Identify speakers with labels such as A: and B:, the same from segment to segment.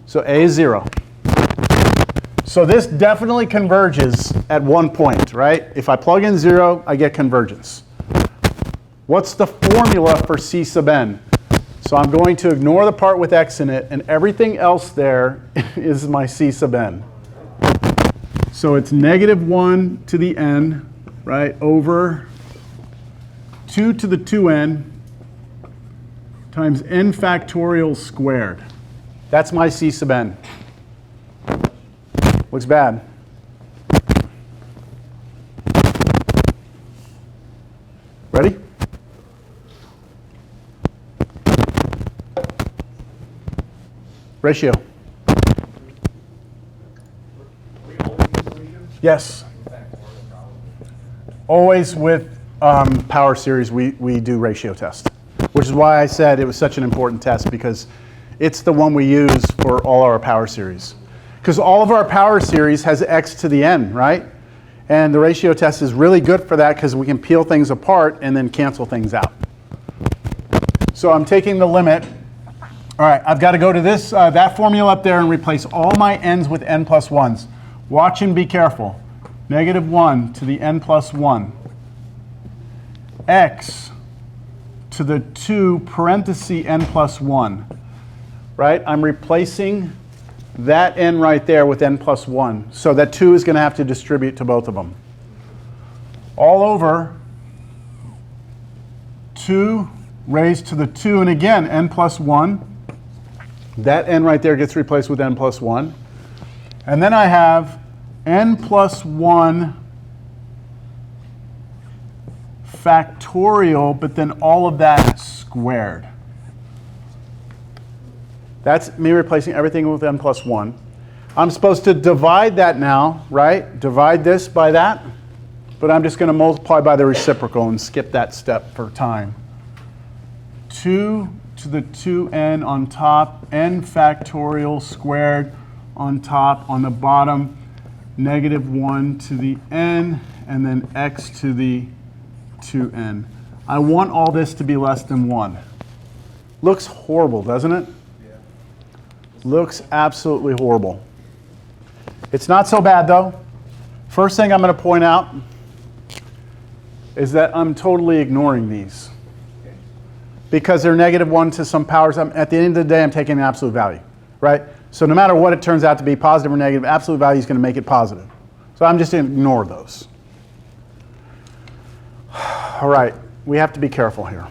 A: So A is 0. So this definitely converges at one point, right? If I plug in 0, I get convergence. What's the formula for C sub n? So I'm going to ignore the part with x in it, and everything else there is my C sub n. So it's -1 to the n, right, over 2 to the 2n times n factorial squared. That's my C sub n. Looks bad. Ready? Ratio. Yes. Always with power series, we do ratio test, which is why I said it was such an important test, because it's the one we use for all our power series. Because all of our power series has x to the n, right? And the ratio test is really good for that because we can peel things apart and then cancel things out. So I'm taking the limit. All right, I've got to go to this that formula up there and replace all my n's with n plus 1s. Watch and be careful. -1 to the n plus 1. X to the 2 parenthesis n plus 1. Right? I'm replacing that n right there with n plus 1. So that 2 is going to have to distribute to both of them. All over 2 raised to the 2, and again, n plus 1. That n right there gets replaced with n plus 1. And then I have n plus 1 factorial, but then all of that squared. That's me replacing everything with n plus 1. I'm supposed to divide that now, right? Divide this by that. But I'm just going to multiply by the reciprocal and skip that step for time. 2 to the 2n on top, n factorial squared on top. On the bottom, -1 to the n, and then x to the 2n. I want all this to be less than 1. Looks horrible, doesn't it? Looks absolutely horrible. It's not so bad, though. First thing I'm going to point out is that I'm totally ignoring these. Because they're -1 to some powers. At the end of the day, I'm taking an absolute value, right? So no matter what it turns out to be, positive or negative, absolute value is going to make it positive. So I'm just going to ignore those. All right, we have to be careful here.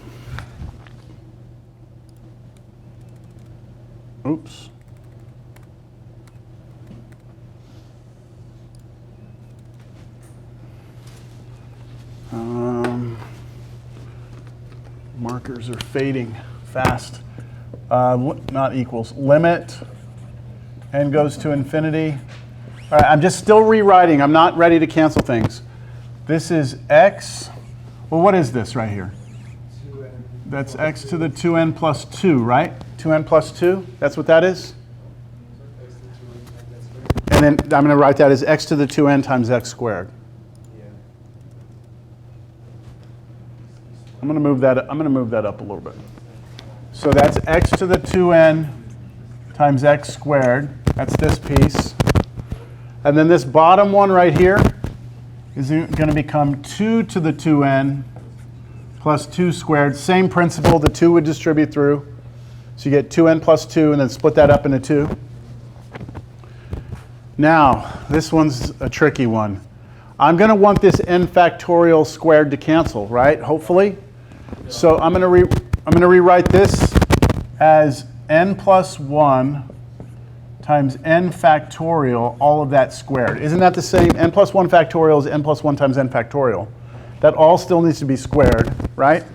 A: Oops. Markers are fading fast. Not equals. Limit n goes to infinity. All right, I'm just still rewriting. I'm not ready to cancel things. This is x. Well, what is this right here?
B: 2n.
A: That's x to the 2n plus 2, right? 2n plus 2? That's what that is? And then I'm going to write that as x to the 2n times x squared. I'm going to move that up a little bit. So that's x to the 2n times x squared. That's this piece. And then this bottom one right here is going to become 2 to the 2n plus 2 squared. Same principle, the 2 would distribute through. So you get 2n plus 2, and then split that up into 2. Now, this one's a tricky one. I'm going to want this n factorial squared to cancel, right? Hopefully. So I'm going to rewrite this as n plus 1 times n factorial, all of that squared. Isn't that the same? N plus 1 factorial is n plus 1 times n factorial. That all still needs to be squared, right?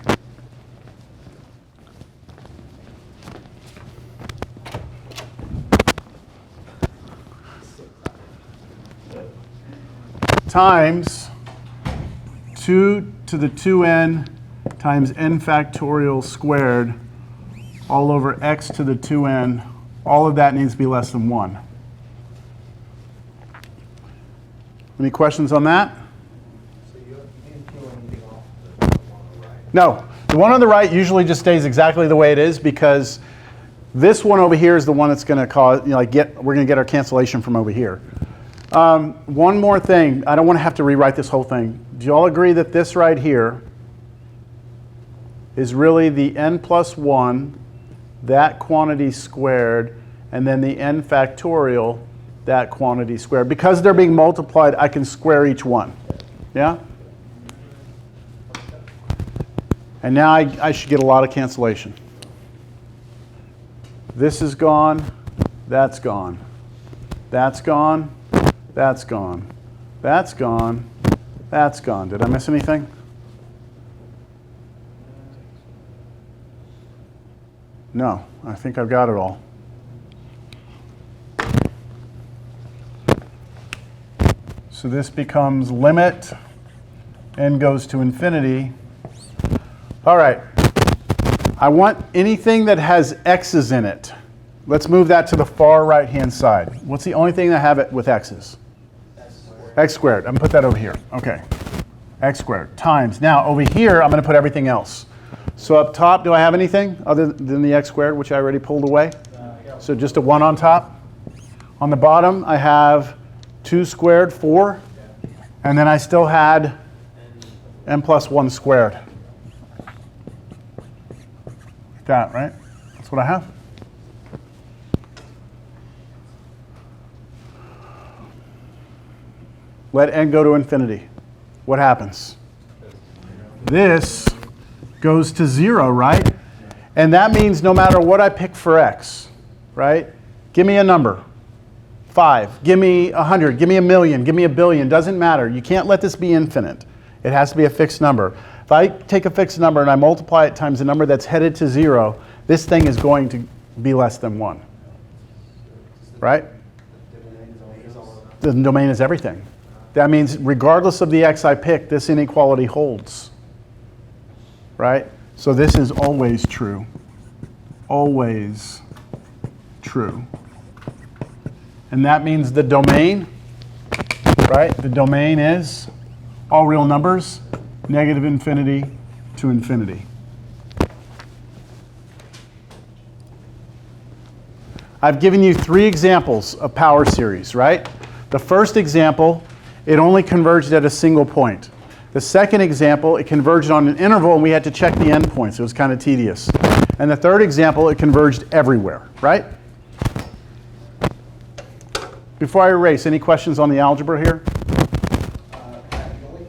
A: Times 2 to the 2n times n factorial squared all over x to the 2n. All of that needs to be less than 1. Any questions on that?
B: So you didn't peel anything off the one on the right?
A: No. The one on the right usually just stays exactly the way it is because This one over here is the one that's going to cause, we're going to get our cancellation from over here. One more thing. I don't want to have to rewrite this whole thing. Do you all agree that this right here is really the n plus 1, that quantity squared, and then the n factorial, that quantity squared? Because they're being multiplied, I can square each one. Yeah? And now I should get a lot of cancellation. This is gone, that's gone, that's gone, that's gone, that's gone, that's gone. Did I miss anything? No, I think I've got it all. So this becomes limit, n goes to infinity. All right. I want anything that has x's in it. Let's move that to the far right-hand side. What's the only thing that have it with x's? X squared. I'm going to put that over here. Okay. X squared times. Now, over here, I'm going to put everything else. So up top, do I have anything other than the x squared, which I already pulled away? So just a 1 on top. On the bottom, I have 2 squared, 4. And then I still had n plus 1 squared. That, right? That's what I have. Let n go to infinity. What happens? This goes to 0, right? And that means no matter what I pick for x, right? Give me a number. 5. Give me 100. Give me 1,000,000. Give me 1,000,000,000. Doesn't matter. You can't let this be infinite. It has to be a fixed number. If I take a fixed number and I multiply it times a number that's headed to 0, this thing is going to be less than 1. Right? The domain is everything. That means regardless of the x I pick, this inequality holds. Right? So this is always true. Always true. And that means the domain, right? The domain is all real numbers, negative infinity to infinity. I've given you 3 examples of power series, right? The first example, it only converged at a single point. The second example, it converged on an interval and we had to check the endpoints. It was kind of tedious. And the third example, it converged everywhere, right? Before I erase, any questions on the algebra here?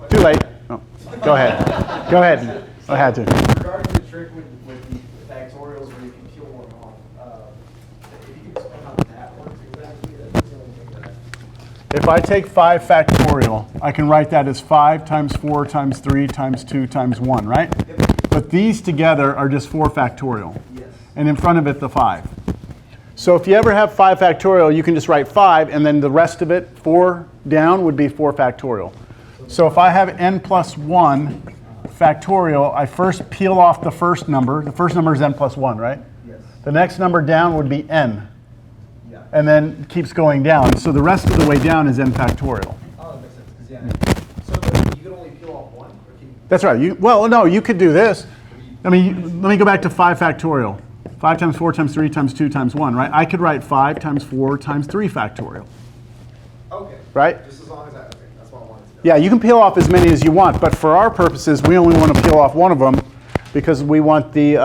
A: Too late. Oh, go ahead. Go ahead. I had to.
B: Regarding the trick with the factorials where you can kill one off, if you can explain how that works exactly, that's the only thing that...
A: If I take 5 factorial, I can write that as 5 times 4 times 3 times 2 times 1, right?
B: Yep.
A: But these together are just 4 factorial.
B: Yes.
A: And in front of it, the 5. So if you ever have 5 factorial, you can just write 5, and then the rest of it, 4 down, would be 4 factorial. So if I have n plus 1 factorial, I first peel off the first number. The first number is n plus 1, right?
B: Yes.
A: The next number down would be n.
B: Yeah.
A: And then it keeps going down. So the rest of the way down is n factorial.
B: Oh, that makes sense. 'Cause, yeah. So you can only peel off one? Or can you...
A: That's right. Well, no, you could do this. I mean, let me go back to 5 factorial. 5 times 4 times 3 times 2 times 1, right? I could write 5 times 4 times 3 factorial.
B: Okay.
A: Right?
B: Just as long as okay, that's what I wanted to know.
A: Yeah, you can peel off as many as you want, but for our purposes, we only want to peel off one of them because we want the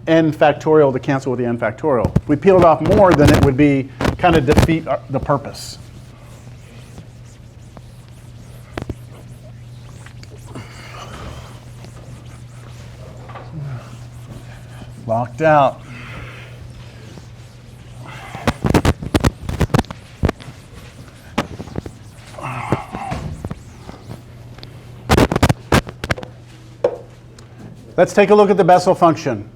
A: n factorial to cancel with the n factorial. If we peeled off more, then it would be kind of defeat the purpose. Locked out. Let's take a look at the Bessel function.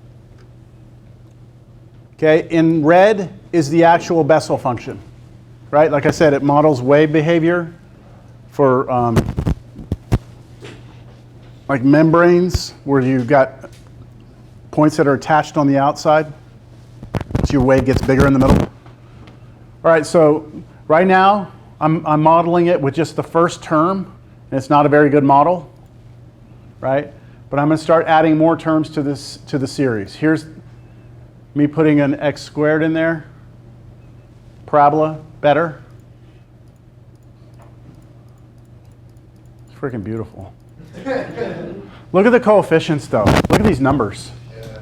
A: Okay, in red is the actual Bessel function, right? Like I said, it models wave behavior for like membranes where you've got points that are attached on the outside, so your wave gets bigger in the middle. All right, so right now I'm modeling it with just the first term, and it's not a very good model, right? But I'm going to start adding more terms to the series. me putting an x squared in there? Parabola, better? It's freaking beautiful. Look at the coefficients though. Look at these numbers.
B: Yeah.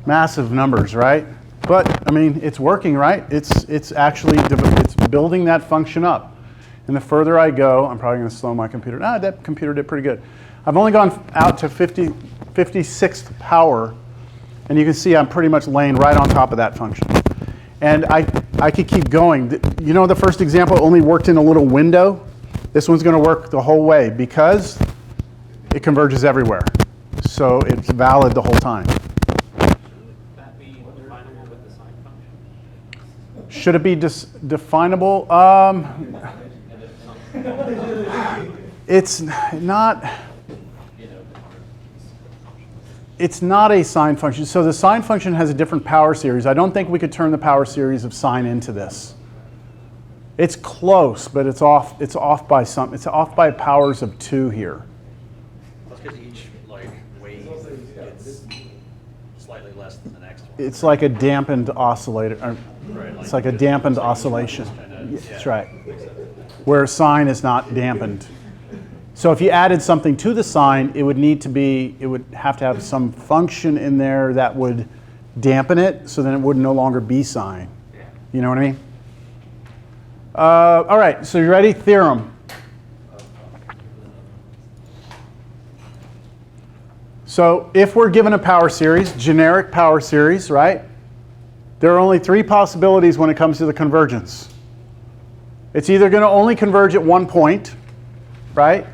A: Massive numbers, right? But, I mean, it's working, right? It's actually, it's building that function up. And the further I go, I'm probably going to slow my computer. That computer did pretty good. I've only gone out to 56th power, and you can see I'm pretty much laying right on top of that function. And I could keep going. You know, the first example only worked in a little window. This one's going to work the whole way because it converges everywhere. So it's valid the whole time. Should it be definable? It's not. It's not a sine function. So the sine function has a different power series. I don't think we could turn the power series of sine into this. It's close, but it's off. It's off by some. It's off by powers of 2 here.
C: That's because each wave gets slightly less than the next one.
A: It's like a dampened oscillator.
C: Right,
A: It's like a dampened oscillation. That's right. Where sine is not dampened. So if you added something to the sine, it would have to have some function in there that would dampen it, so then it would no longer be sine. You know what I mean? All right, so you ready? Theorem. So if we're given a power series, generic power series, right? There are only 3 possibilities when it comes to the convergence. It's either going to only converge at one point, right?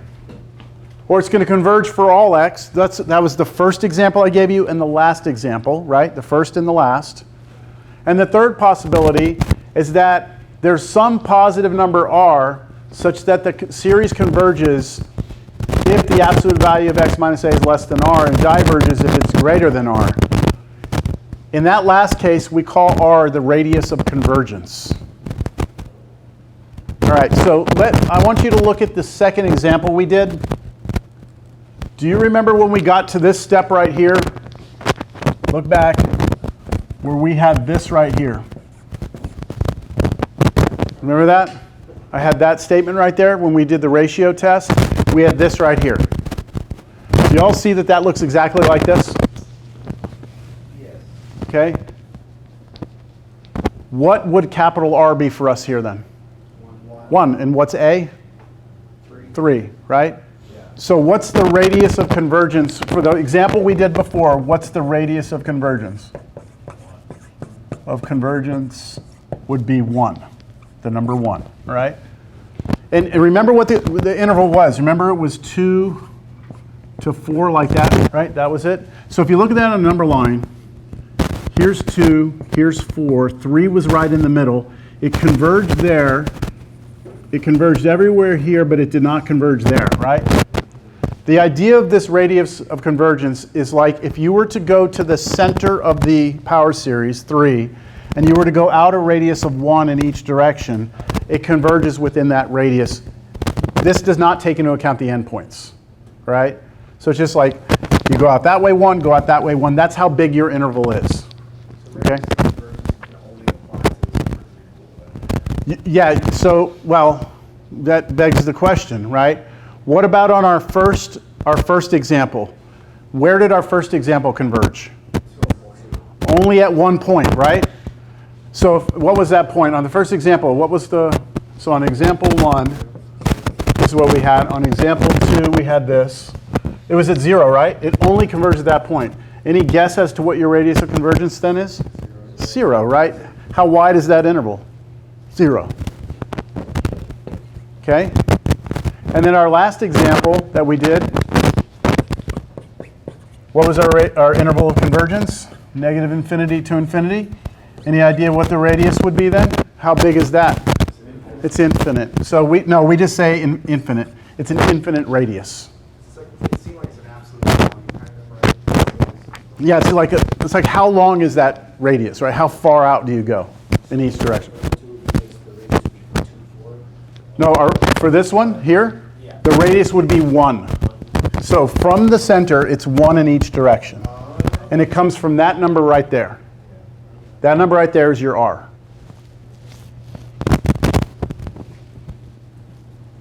A: Or it's going to converge for all x. That was the first example I gave you and the last example, right? The first and the last. And the third possibility is that there's some positive number r such that the series converges if the absolute value of x minus a is less than r and diverges if it's greater than r. In that last case, we call r the radius of convergence. All right, so I want you to look at the second example we did. Do you remember when we got to this step right here? Look back where we had this right here. Remember that? I had that statement right there when we did the ratio test. We had this right here. Do you all see that that looks exactly like this?
B: Yes.
A: Okay. What would capital R be for us here then? 1. And what's A? 3, right?
B: Yeah.
A: So what's the radius of convergence? For the example we did before, what's the radius of convergence? Of convergence would be 1, the number 1, right? And remember what the interval was. Remember it was 2 to 4 like that, right? That was it. So if you look at that on a number line, here's 2, here's 4, 3 was right in the middle. It converged there. It converged everywhere here, but it did not converge there, right? The idea of this radius of convergence is like if you were to go to the center of the power series, 3, and you were to go out a radius of 1 in each direction, it converges within that radius. This does not take into account the endpoints, right? So it's just like you go out that way 1, go out that way 1. That's how big your interval is, okay? Yeah, so, well, that begs the question, right? What about on our first example? Where did our first example converge? Only at one point, right? So what was that point? On the first example, what was so on example 1, this is what we had. On example 2, we had this. It was at 0, right? It only converged at that point. Any guess as to what your radius of convergence then is? 0, right? How wide is that interval? 0. Okay? And then our last example that we did, what was our interval of convergence? Negative infinity to infinity. Any idea what the radius would be then? How big is that? It's infinite. So we just say infinite. It's an infinite radius.
B: It seems like it's an absolute value kind of, right?
A: Yeah, it's like how long is that radius, right? How far out do you go in each direction? No, for this one here, the radius would be 1. So from the center, it's 1 in each direction. And it comes from that number right there. That number right there is your R.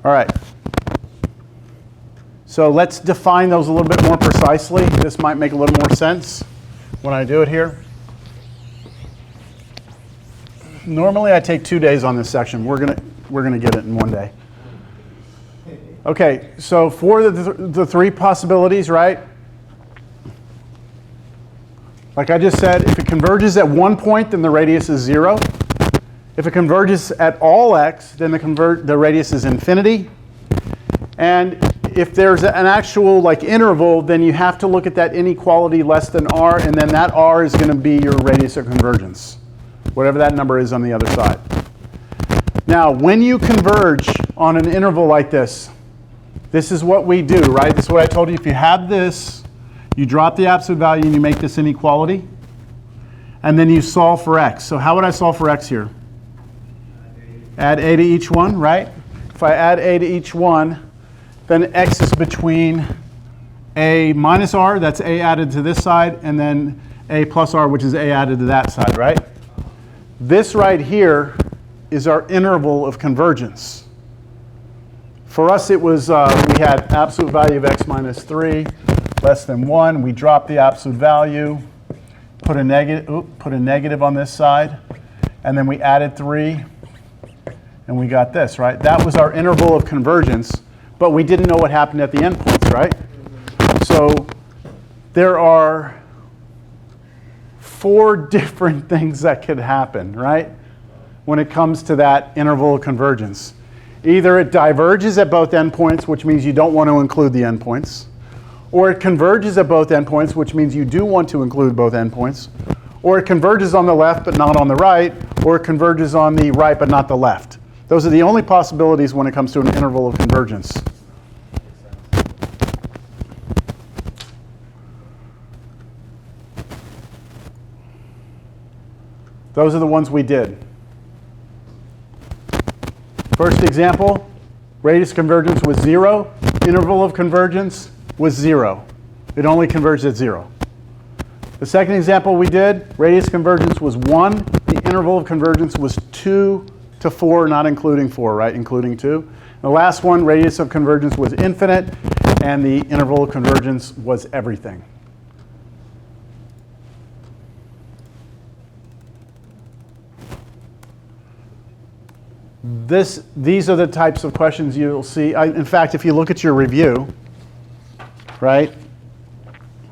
A: All right. So let's define those a little bit more precisely. This might make a little more sense when I do it here. Normally I take 2 days on this section. We're gonna get it in 1 day. Okay, so for the three possibilities, right? Like I just said, if it converges at one point, then the radius is 0. If it converges at all x, then the radius is infinity. And if there's an actual like interval, then you have to look at that inequality less than r, and then that r is going to be your radius of convergence, whatever that number is on the other side. Now, when you converge on an interval like this is what we do, right? This is what I told you. If you have this, you drop the absolute value and you make this inequality, and then you solve for x. So how would I solve for x here? Add a to each one, right? If I add a to each one, then x is between a minus r, that's a added to this side, and then a plus r, which is a added to that side, right? This right here is our interval of convergence. For us, it was, we had absolute value of x minus 3 less than 1. We dropped the absolute value, put a negative on this side, and then we added 3, and we got this, right? That was our interval of convergence, but we didn't know what happened at the endpoints, right? So there are 4 different things that could happen, right? When it comes to that interval of convergence. Either it diverges at both endpoints, which means you don't want to include the endpoints, or it converges at both endpoints, which means you do want to include both endpoints, or it converges on the left but not on the right, or it converges on the right but not the left. Those are the only possibilities when it comes to an interval of convergence. Those are the ones we did. First example, radius convergence was 0. Interval of convergence was 0. It only converged at 0. The second example we did, radius convergence was 1. The interval of convergence was 2 to 4, not including 4, right? Including 2. The last one, radius of convergence was infinite, and the interval of convergence was everything. These are the types of questions you'll see. In fact, if you look at your review, right?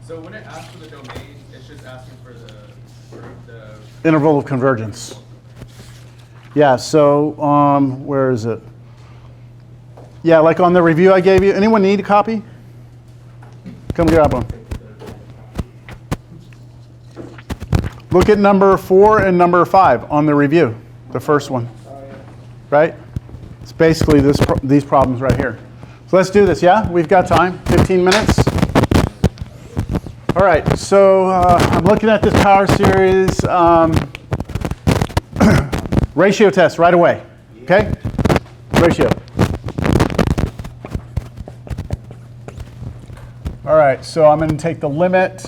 B: So when it asks for the domain, it's just asking for the
A: Interval of convergence. Yeah, so where is it? Yeah, like on the review I gave you. Anyone need a copy? Come grab one. Look at number 4 and number 5 on the review, the first one. Right? It's basically these problems right here. So let's do this, yeah? We've got time, 15 minutes. All right, so I'm looking at this power series ratio test right away, okay? Ratio. All right, so I'm going to take the limit.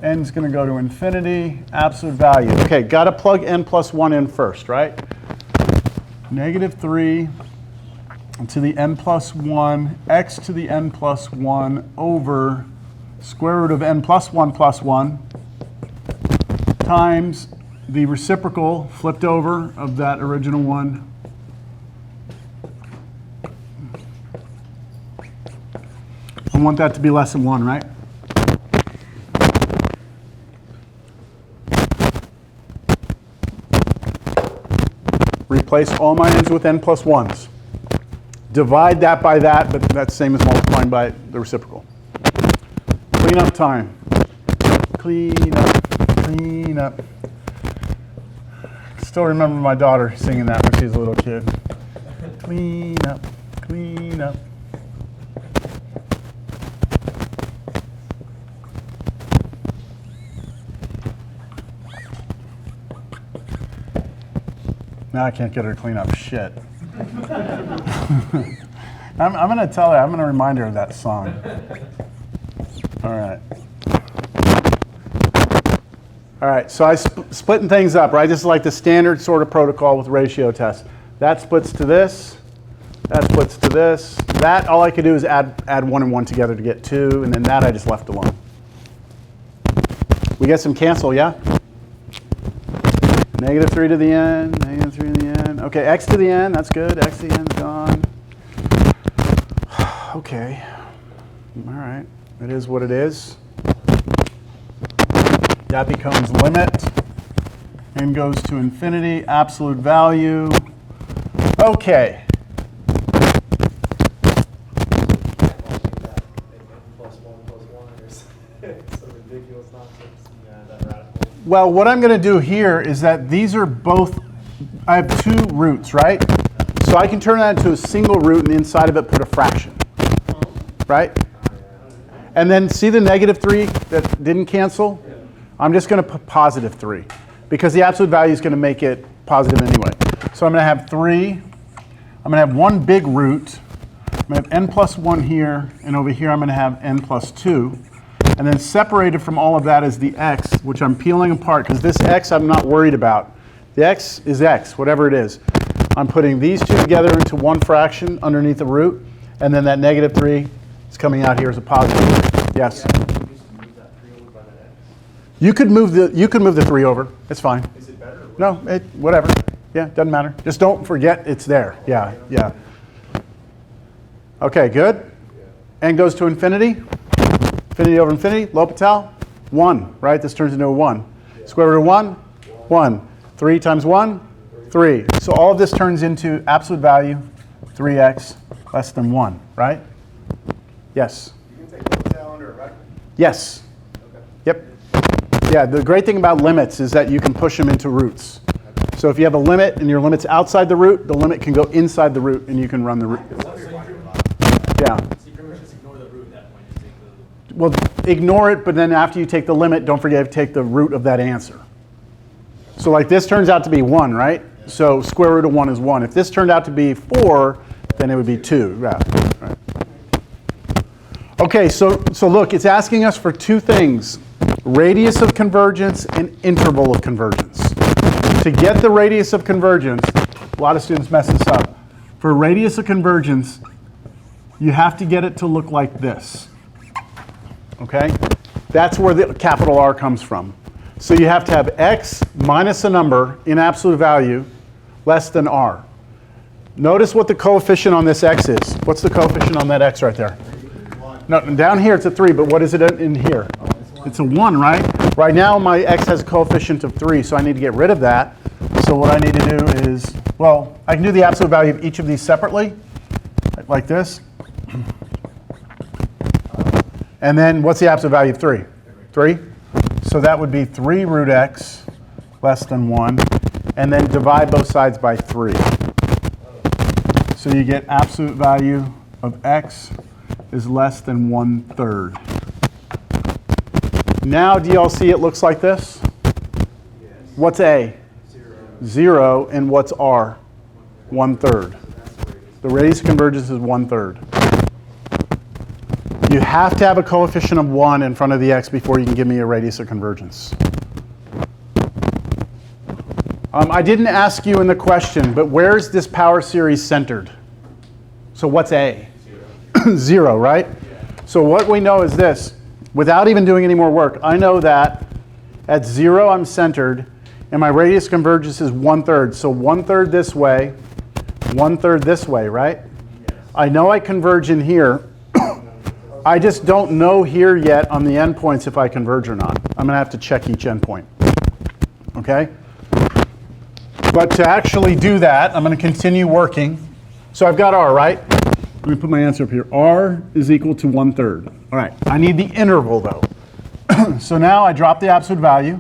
A: N is going to go to infinity, absolute value. Okay, got to plug n plus 1 in first, right? -3 to the n plus 1, x to the n plus 1 over square root of n plus 1 times the reciprocal flipped over of that original one. I want that to be less than 1, right? Replace all my n's with n plus 1s. Divide that by that, but that's the same as multiplying by the reciprocal. Clean up time. Clean up, clean up. Still remember my daughter singing that when she was a little kid. Clean up, clean up. Now I can't get her to clean up shit. I'm going to tell her, I'm going to remind her of that song. All right. All All right, so I splitting things up, right? This is like the standard sort of protocol with ratio tests. That splits to this. That splits to this. That, all I could do is add 1 and 1 together to get 2, and then that I just left alone. We get some cancel, yeah? Negative 3 to the n, negative 3 to the n. Okay, x to the n, that's good. X to the n is gone. Okay. All right. It is what it is. That becomes limit. N goes to infinity, absolute value. Okay. Well, what I'm going to do here is that these are both, I have 2 roots, right? So I can turn that into a single root and inside of it put a fraction, right? And then see the negative 3 that didn't cancel? I'm just going to put positive 3 because the absolute value is going to make it positive anyway. So I'm going to have 3. I'm going to have 1 big root. I'm going to have n plus 1 here, and over here I'm going to have n plus 2. And then separated from all of that is the x, which I'm peeling apart because this x I'm not worried about. The x is x, whatever it is. I'm putting these 2 together into 1 fraction underneath the root, and then that negative 3 is coming out here as a positive. Yes? You could move the 3 over. It's fine.
B: Is it better?
A: No, whatever. Yeah, doesn't matter. Just don't forget it's there. Yeah, yeah. Okay, good. N goes to infinity. Infinity over infinity, L'Hopital, 1, right? This turns into a 1. Square root of 1, 1. 3 times 1, 3. So all of this turns into absolute value, 3x less than 1, right? Yes?
B: You can take L'Hopital under it, right?
A: Yes.
B: Okay.
A: Yep. Yeah, the great thing about limits is that you can push them into roots. So if you have a limit and your limit's outside the root, the limit can go inside the root and you can run the root. Yeah. Well, ignore it, but then after you take the limit, don't forget to take the root of that answer. So like this turns out to be 1, right? So square root of 1 is 1. If this turned out to be 4, then it would be 2. Yeah. Right. Okay, so look, it's asking us for 2 things. Radius of convergence and interval of convergence. To get the radius of convergence, a lot of students mess this up. For radius of convergence, you have to get it to look like this. Okay? That's where the capital R comes from. So you have to have x minus a number in absolute value less than r. Notice what the coefficient on this x is. What's the coefficient on that x right there? 1. No, down here it's a 3, but what is it in here? It's a 1, right? Right now my x has a coefficient of 3, so I need to get rid of that. So what I need to do is, well, I can do the absolute value of each of these separately, like this. And then what's the absolute value of 3? 3. So that would be 3 root x less than 1. And then divide both sides by 3. So you get absolute value of x is less than 1/3. Now do you all see it looks like this?
B: Yes.
A: What's a?
B: 0.
A: 0. And what's r? 1/3. The radius of convergence is 1/3. You have to have a coefficient of 1 in front of the x before you can give me a radius of convergence. I didn't ask you in the question, but where's this power series centered? So what's a? 0. 0, right? So what we know is this. Without even doing any more work, I know that at 0 I'm centered, and my radius of convergence is 1/3. So 1/3 this way, 1/3 this way, right?
B: Yes.
A: I know I converge in here. I just don't know here yet on the endpoints if I converge or not. I'm going to have to check each endpoint. Okay? But to actually do that, I'm going to continue working. So I've got r, right? Let me put my answer up here. R is equal to 1/3. All right. I need the interval, though. So now I drop the absolute value.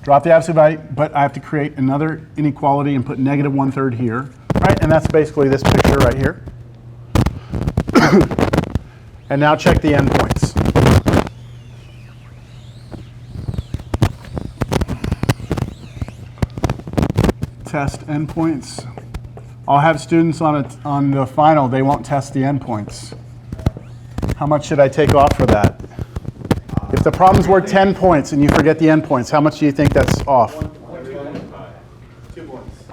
A: Drop the absolute value, but I have to create another inequality and put negative 1/3 here. Right? And that's basically this picture right here. And now check the endpoints. Test endpoints. I'll have students on the final, they won't test the endpoints. How much should I take off for that? The problem's worth 10 points and you forget the endpoints. How much do you think that's off?
B: 2 points.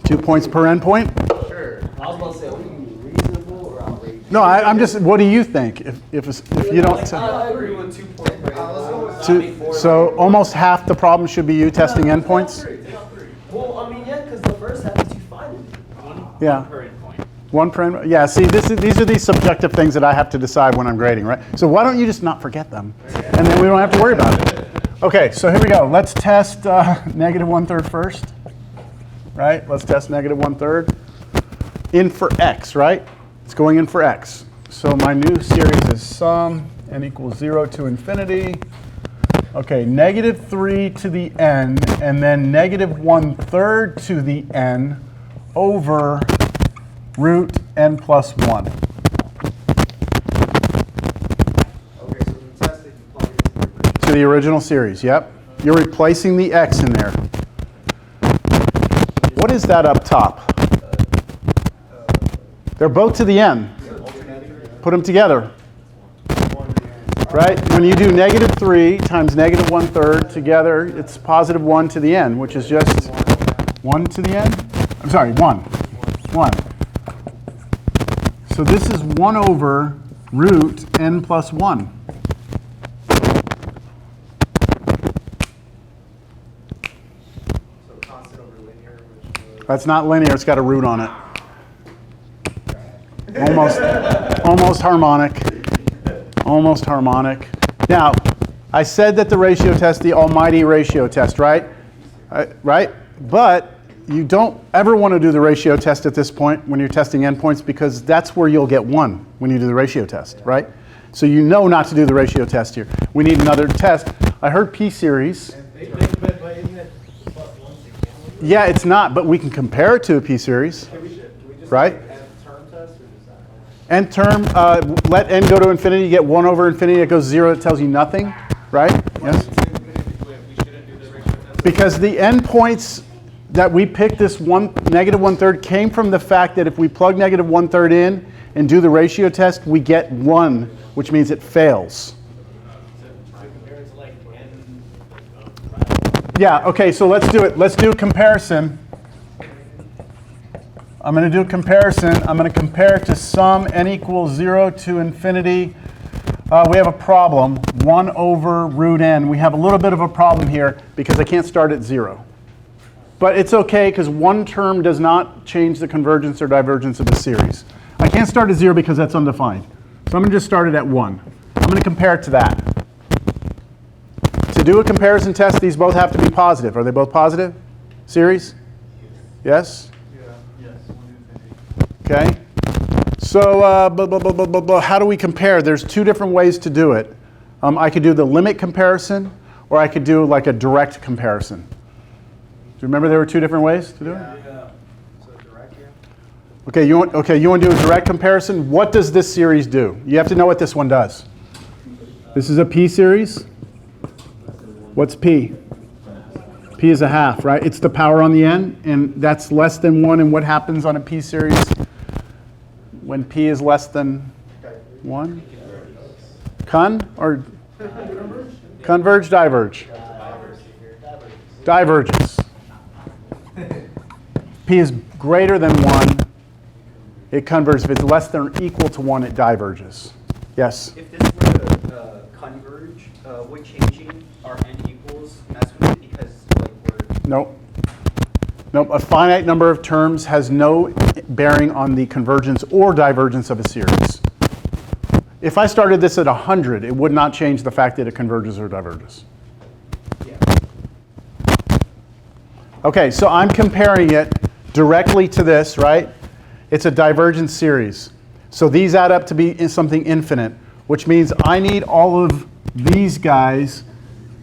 A: 2 points per endpoint?
B: Sure.
D: I was about to say, are we reasonable or outrageous?
A: No, I'm just, what do you think? If you don't...
D: I agree with 2 points.
A: So almost half the problem should be you testing endpoints?
D: Well, I mean, yeah, because the first half is you finding it.
A: Yeah.
C: Per endpoint.
A: One per endpoint. Yeah, see, these are these subjective things that I have to decide when I'm grading, right? So why don't you just not forget them? And then we don't have to worry about it. Okay, so here we go. Let's test negative 1/3 first, right? Let's test negative 1/3. In for x, right? It's going in for x. So my new series is sum n equals 0 to infinity. Okay, -3 to the n, and then negative 1/3 to the n over root n plus 1.
B: Okay, so the test that you plug it into
A: To the original series, yep. You're replacing the x in there. What is that up top? They're both to the n. Put them together. Right? When you do -3 times negative 1/3 together, it's positive 1 to the n, which is just 1 to the n? I'm sorry, 1. 1. So this is 1 over root n plus 1.
B: so constant over linear, which
A: That's not linear, it's got a root on it. Almost harmonic. Almost harmonic. Now, I said that the ratio test, the almighty ratio test, right? Right? But you don't ever want to do the ratio test at this point when you're testing endpoints because that's where you'll get 1 when you do the ratio test, right? So you know not to do the ratio test here. We need another test. I heard p-series. Yeah, it's not, but we can compare it to a p-series, right? Nth term, let n go to infinity, you get 1 over infinity, it goes 0, it tells you nothing, right? Yes? Because the endpoints that we picked this negative 1/3 came from the fact that if we plug negative 1/3 in and do the ratio test, we get 1, which means it fails. Yeah, okay, so let's do it. Let's do a comparison. I'm going to do a comparison. I'm going to compare it to sum n equals 0 to infinity. We have a problem, 1 over root n. We have a little bit of a problem here because I can't start at 0. But it's okay because one term does not change the convergence or divergence of the series. I can't start at 0 because that's undefined. So I'm going to just start it at 1. I'm going to compare it to that. To do a comparison test, these both have to be positive. Are they both positive? Series? Yes? Okay. So how do we compare? There's 2 different ways to do it. I could do the limit comparison, or I could do like a direct comparison. Do you remember there were 2 different ways to do it?
B: yeah. So direct here.
A: Okay, you want to do a direct comparison? What does this series do? You have to know what this one does. This is a p-series. What's p? P is a half, right? It's the power on the n, and that's less than 1. And what happens on a p-series when p is less than 1? Converge, diverge? Diverges. P is greater than 1. It converges. If it's less than or equal to 1, it diverges. Yes?
E: If this were to converge, would changing our n equals mess with it because like we're...
A: Nope. Nope. A finite number of terms has no bearing on the convergence or divergence of a series. If I started this at 100, it would not change the fact that it converges or diverges.
E: Yeah.
A: Okay, so I'm comparing it directly to this, right? It's a divergent series. So these add up to be something infinite, which means I need all of these guys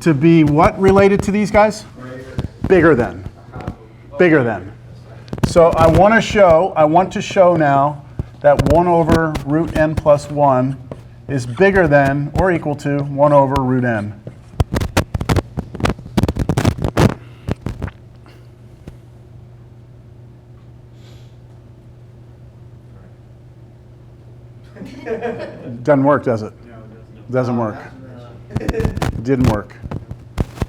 A: to be what related to these guys? Bigger than. Bigger than. So I want to show now that 1 over root n plus 1 is bigger than or equal to 1 over root n. Doesn't work, does it?
B: No, it doesn't.
A: Doesn't work. Didn't work.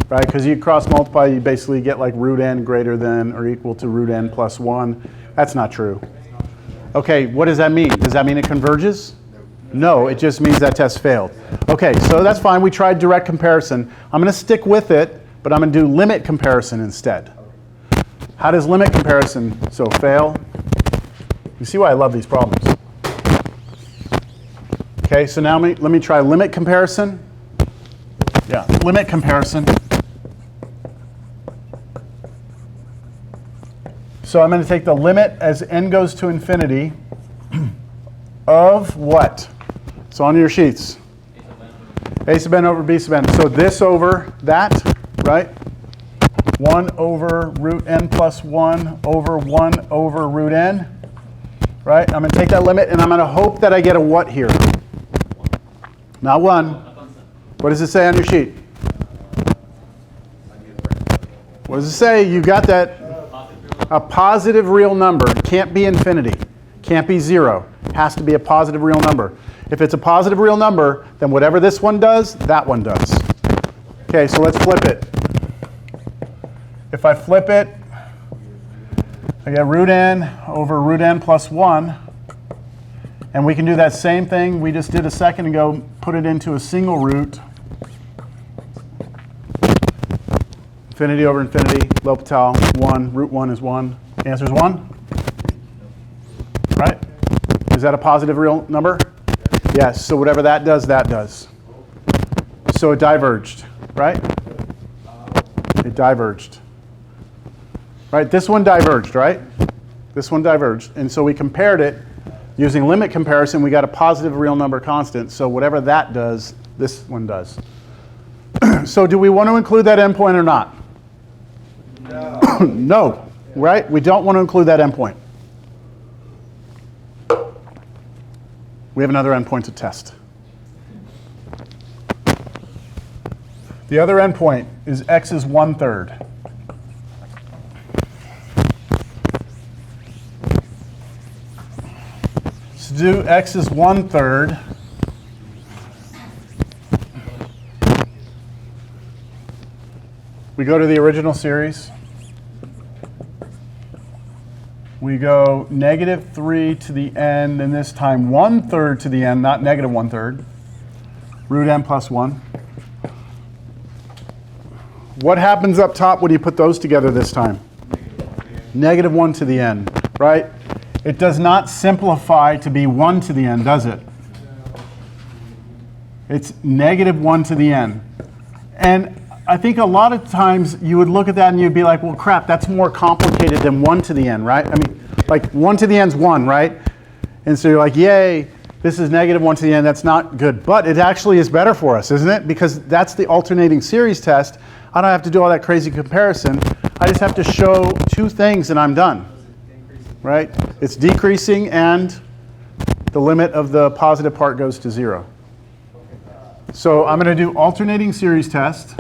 A: Right? Because you cross multiply, you basically get like root n greater than or equal to root n plus 1. That's not true. Okay, what does that mean? Does that mean it converges? No, it just means that test failed. Okay, so that's fine. We tried direct comparison. I'm going to stick with it, but I'm going to do limit comparison instead. How does limit comparison fail? You see why I love these problems. Okay, so now let me try limit comparison. Yeah, limit comparison. So I'm going to take the limit as n goes to infinity of what? So on your sheets. A sub n over b sub n. So this over that, right? 1 over root n plus 1 over 1 over root n. Right? I'm going to take that limit and I'm going to hope that I get a what here? Not 1. What does it say on your sheet? What does it say? You got that. A positive real number. It can't be infinity. Can't be 0. It has to be a positive real number. If it's a positive real number, then whatever this one does, that one does. Okay, so let's flip it. If I flip it, I get root n over root n plus 1. And we can do that same thing we just did a second ago, put it into a single root. Infinity over infinity, L'Hopital, 1, root 1 is 1. The answer is 1? Right? Is that a positive real number? Yes, so whatever that does, that does. So it diverged, right? It diverged. Right, this one diverged, right? This one diverged. And so we compared it. Using limit comparison, we got a positive real number constant. So whatever that does, this one does. So do we want to include that endpoint or not? No. No, right? We don't want to include that endpoint. We have another endpoint to test. The other endpoint is x is 1/3. To do x is 1/3, we go to the original series. We go -3 to the n, and this time 1/3 to the n, not -1/3, root n plus 1. What happens up top when you put those together this time? -1 to the n, right? It does not simplify to be 1 to the n, does it? It's -1 to the n. And I think a lot of times you would look at that and you'd be like, well, crap, that's more complicated than 1 to the n, right? I mean, like 1 to the n is 1, right? And so you're like, yay, this is -1 to the n, that's not good. But it actually is better for us, isn't it? Because that's the alternating series test. I don't have to do all that crazy comparison. I just have to show two things and I'm done, right? It's decreasing and the limit of the positive part goes to 0. So I'm going to do alternating series test.